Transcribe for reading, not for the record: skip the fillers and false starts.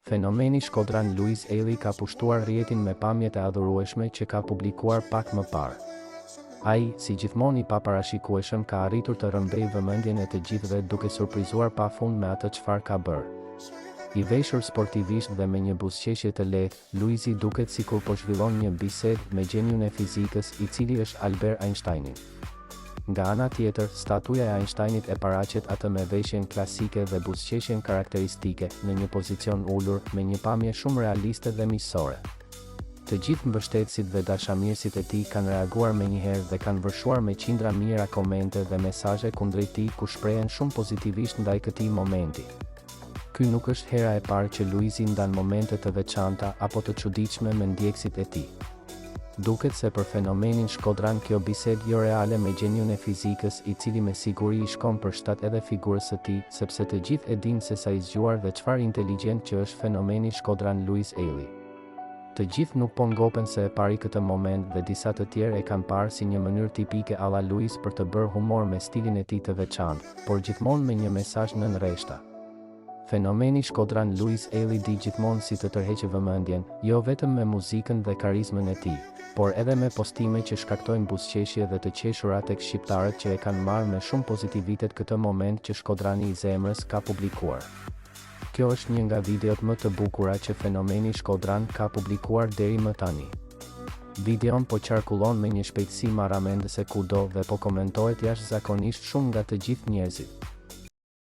Fenomeni Shkodran Luis Eli ka pushtuar rrjetin me pamjet e adhurueshme që ka publikuar pak më parë. Ai, si gjithmonë i paparashikueshëm, ka arritur të rrëmbejë vëmendjen e të gjithëve duke surprizuar pafund me atë çfarë ka bërë. I veshur sportivisht dhe me një buzëqeshje të lehtë, Luisi duket sikur po zhvillon një bisedë me gjeniun e fizikës, i cili është Albert Einsteini. Nga ana tjetër, statuja e Einsteinit e paraqet atë me veshjen klasike dhe buzëqeshjen karakteristike, në një pozicion ulur, me një pamje shumë realiste dhe miqësore. Të gjithë mbështetësit dhe dashamirësit e tij kanë reaguar menjëherë dhe kanë vërshuar me qindra mijëra komente dhe mesazhe kundrejt tij ku shprehen shumë pozitivisht ndaj këtij momenti. Ky nuk është hera e parë që Luisi ndan momente të veçanta apo të çuditshme me ndjekësit e tij. Duket se për fenomenin Shkodran kjo bisedë jo reale me gjeniun e fizikës, i cili me siguri i shkon për shtat edhe figurës së tij, sepse të gjithë e dinë se sa i zgjuar dhe çfarë inteligjent që është fenomeni Shkodran Luis Eli. Të gjithë nuk po ngopen se e pari këtë moment dhe disa të tjerë e kanë parë si një mënyrë tipike alla Luis për të bërë humor me stilin e tij të veçantë, por gjithmonë me një mesazh nën rreshta. Fenomeni Shkodran Luis Eli di gjithmonë si të tërheqë vëmendjen, jo vetëm me muzikën dhe karizmën e tij, por edhe me postime që shkaktojnë buzëqeshje dhe të qeshura tek shqiptarët që e kanë marrë me shumë pozitivitet këtë moment që Shkodrani i zemrës ka publikuar. Kjo është një nga videot më të bukura që fenomeni Shkodran ka publikuar deri më tani. Videon po qarkullon me një shpejtësi marramendëse kudo dhe po komentohet jashtëzakonisht shumë nga të gjithë njerëzit.